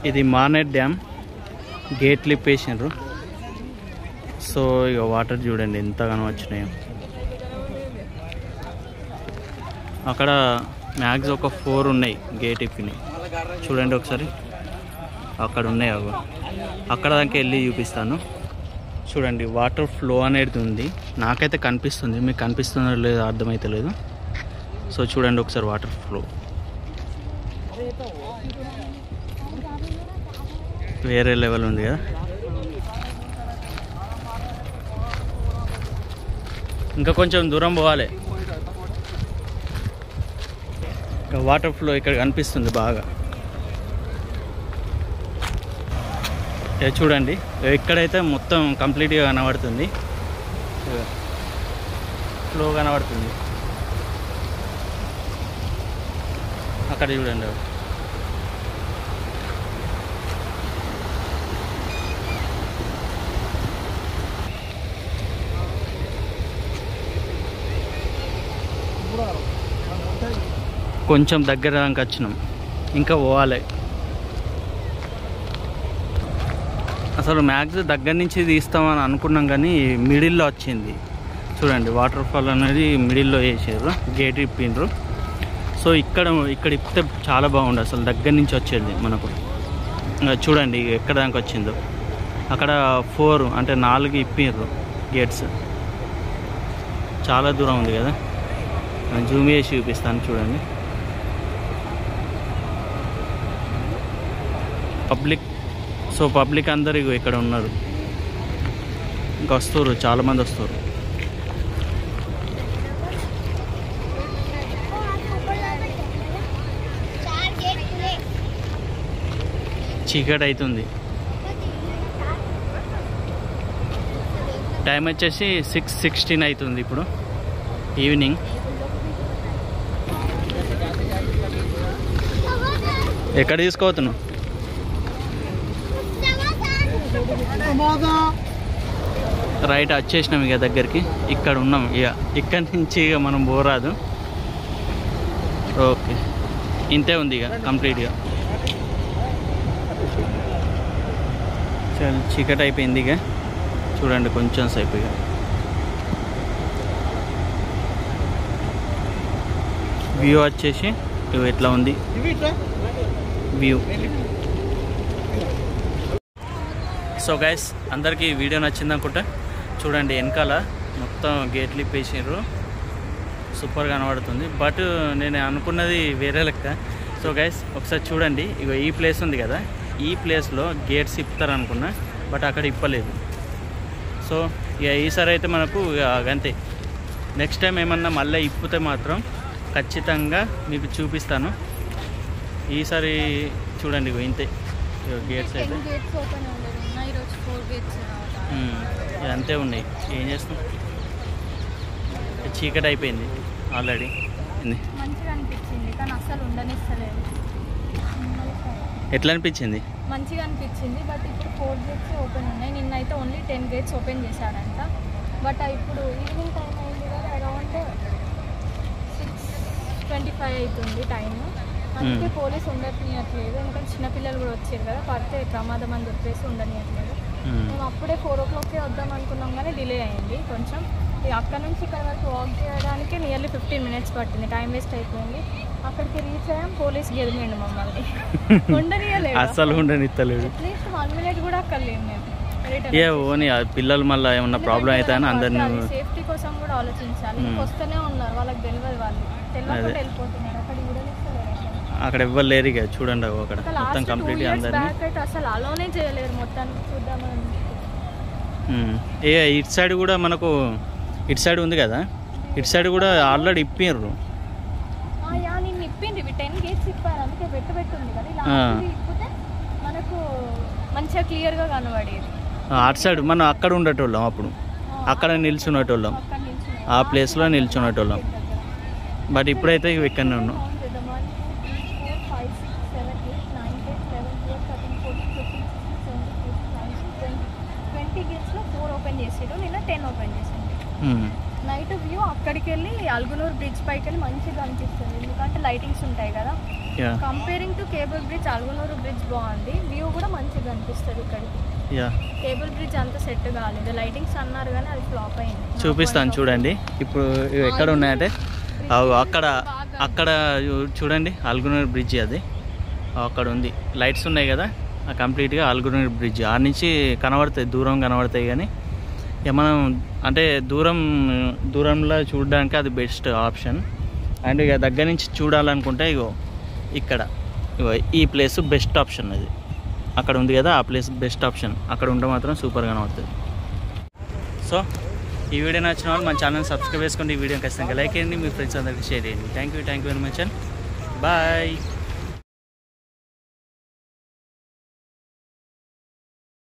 ఇది మానేట్ డ్యామ్ గేట్లు ఇప్పేసినారు. సో ఇక వాటర్ చూడండి ఎంతగానో వచ్చినాయో. అక్కడ మ్యాక్స్ ఒక 4 ఉన్నాయి గేట్ ఇప్పినాయి. చూడండి ఒకసారి అక్కడ ఉన్నాయి. అవి అక్కడ దాకా వెళ్ళి చూపిస్తాను. చూడండి వాటర్ ఫ్లో అనేది ఉంది. నాకైతే కనిపిస్తుంది, మీకు కనిపిస్తుందో లేదో అర్థమైతే లేదు. సో చూడండి ఒకసారి వాటర్ ఫ్లో వేరే లెవెల్ ఉంది కదా. ఇంకా కొంచెం దూరం పోవాలి. వాటర్ ఫ్లో ఇక్కడ కనిపిస్తుంది బాగా. చూడండి ఇక్కడైతే మొత్తం కంప్లీట్గా కనబడుతుంది, ఫ్లో కనబడుతుంది. అక్కడ చూడండి కొంచెం దగ్గర దాకా వచ్చినాం, ఇంకా పోవాలి. అసలు మ్యాక్స్ దగ్గర నుంచి తీస్తామని అనుకున్నాం కానీ మిడిల్లో వచ్చింది. చూడండి వాటర్ ఫాల్ అనేది మిడిల్లో వేసారు, గేట్ ఇప్పిండ్రు. సో ఇక్కడ ఇప్పితే చాలా బాగుండు అసలు, దగ్గర నుంచి వచ్చేది మనకు. చూడండి ఎక్కడ దాకా వచ్చిందో. అక్కడ 4 అంటే 4 ఇప్పిండ్రు గేట్స్. చాలా దూరం ఉంది కదా, జూమ్ చేసి చూపిస్తాను చూడండి. పబ్లిక్ అందరు ఇక్కడ ఉన్నారు, ఇంకా వస్తారు, చాలామంది వస్తారు. చీకటి అవుతుంది. టైం వచ్చేసి 6:16 అవుతుంది ఇప్పుడు ఈవినింగ్. ఎక్కడ తీసుకోతున్నావు? రైట్ వచ్చేసినాం ఇక దగ్గరికి. ఇక్కడ ఉన్నాం ఇక, ఇక్కడి నుంచి ఇక మనం పోరాదు. ఓకే ఇంతే ఉంది ఇక కంప్లీట్గా. చాలా చీకటి అయిపోయింది ఇక. చూడండి కొంచెం సేపు ఇక వ్యూ వచ్చేసి ఇట్లా ఉంది వ్యూ. సో గైస్ అందరికీ వీడియో నచ్చింది అనుకుంటా. చూడండి వెనకాల మొత్తం గేట్లు ఇప్పేసారు, సూపర్గా కనబడుతుంది. బట్ నేను అనుకున్నది వేరే లెక్క. సో గైస్ ఒకసారి చూడండి, ఇక ఈ ప్లేస్ ఉంది కదా, ఈ ప్లేస్లో గేట్స్ ఇప్పుతారు అనుకున్నా, బట్ అక్కడ ఇప్పలేదు. సో ఇక ఈసారి అయితే మనకు అంతే. నెక్స్ట్ టైం ఏమన్నా మళ్ళీ ఇప్పితే మాత్రం ఖచ్చితంగా మీకు చూపిస్తాను. ఈసారి చూడండి ఇక ఇంతే గేట్స్ అయితే అంతే ఉన్నాయి. ఏం చేస్తాం, చీకటి అయిపోయింది ఆల్రెడీ. ఎట్లా అనిపించింది? మంచిగా అనిపించింది. బట్ ఇప్పుడు 4 గేట్స్ ఓపెన్ ఉన్నాయి. నిన్నైతే ఓన్లీ 10 గేట్స్ ఓపెన్ చేశాడంట. బట్ ఇప్పుడు ఈవినింగ్ టైం అయింది కదా, అరౌండ్ 6:25 అవుతుంది టైము. అందుకే పోలీస్ ఉండనియట్లేదు, ఎందుకంటే చిన్నపిల్లలు కూడా వచ్చారు కదా, పడితే ప్రమాదం అని చెప్పేసి ఉండనియట్లేదు. మేము అప్పుడే 4 o'clockకే వద్దాం అనుకున్నాం కానీ డిలే అయింది కొంచెం. అక్కడ నుంచి ఇక్కడ వరకు వాక్ చేయడానికి నియర్లీ 15 minutes పట్టింది. టైం వేస్ట్ అయిపోయింది. అక్కడికి రీచ్ అయ్యాం, పోలీస్ గెలిమిండు మమ్మల్ని. ఉండనియలేదు, అసలు ఉండనిస్తలేదు. అట్లీస్ట్ 1 minute కూడా అక్కడ లేము మేము. పిల్లలు మళ్ళీ ఏమన్నా ప్రాబ్లం అయితే అందరినీ సేఫ్టీ కోసం కూడా ఆలోచించాలి. వస్తూనే ఉన్నారు, వాళ్ళకి తెలియదు, వాళ్ళు తెలియకుండా వెళ్ళిపోతున్నారు. అక్కడ అక్కడ ఎవ్వరు లేరు ఇక. చూడండి అక్కడ మొత్తం కంప్లీట్ అందరినీ అసలు అలోనే చేయలేరు మొత్తం. చూద్దామని ఇటు సైడ్ కూడా మనకు ఇటు సైడ్ ఉంది కదా, ఇటు సైడ్ కూడా ఆల్రెడీ ఇప్పిర్రు. నేను ఇప్పింది 10 గేట్స్ ఇప్పారు, అందుకే పెట్టింది కదా. ఇలా ఇప్పితే మనకు మంచిగా క్లియర్గా కనబడేది. అటు సైడ్ మనం అక్కడ ఉండేటోళ్ళం, అప్పుడు అక్కడ నిల్చునేటోళ్ళం, ఆ ప్లేస్లో నిల్చునేటోళ్ళం. బట్ ఇప్పుడైతే ఇక్కడనే ఉన్నాం. 20 గేట్స్లో 4 ఓపెన్ చేసాడు, నిన్న 10 ఓపెన్ చేసాడు. నైట్ వ్యూ అక్కడికి వెళ్ళి అల్గునూరు బ్రిడ్జ్ పైకి వెళ్ళి మంచిగా అనిపిస్తుంది, ఎందుకంటే లైటింగ్స్ ఉంటాయి కదా. Comparing to cable bridge Algunur bridge బాగుంది, వ్యూ కూడా మంచిగా అనిపిస్తుంది ఇక్కడికి. కేబుల్ బ్రిడ్జ్ అంత సెట్ కాలేదు, లైటింగ్స్ అన్నారు కానీ అది ఫ్లాప్ అయింది. చూపిస్తాను చూడండి. ఇప్పుడు ఎక్కడ ఉన్నాయంటే అక్కడ చూడండి అల్గునూరు బ్రిడ్జ్, అది అక్కడ ఉంది, లైట్స్ ఉన్నాయి కదా, కంప్లీట్గా అల్గునూరు బ్రిడ్జ్. ఆ నుంచి కనబడతాయి, దూరం కనబడతాయి, కానీ మనం అంటే దూరంలో చూడడానికి అది బెస్ట్ ఆప్షన్. అండ్ ఇక దగ్గర నుంచి చూడాలనుకుంటే ఇగో ఈ ప్లేస్ బెస్ట్ ఆప్షన్. అది అక్కడ ఉంది కదా, ఆ ప్లేస్ బెస్ట్ ఆప్షన్. అక్కడ ఉంటే మాత్రం సూపర్గా కనబడుతుంది. సో ఈ వీడియో నచ్చిన వాళ్ళు మన ఛానల్ సబ్స్క్రైబ్ చేసుకోండి, ఈ వీడియో ఖచ్చితంగా లైక్ చేయండి, మీ ఫ్రెండ్స్ అందరికీ షేర్ చేయండి. Thank you very much and bye.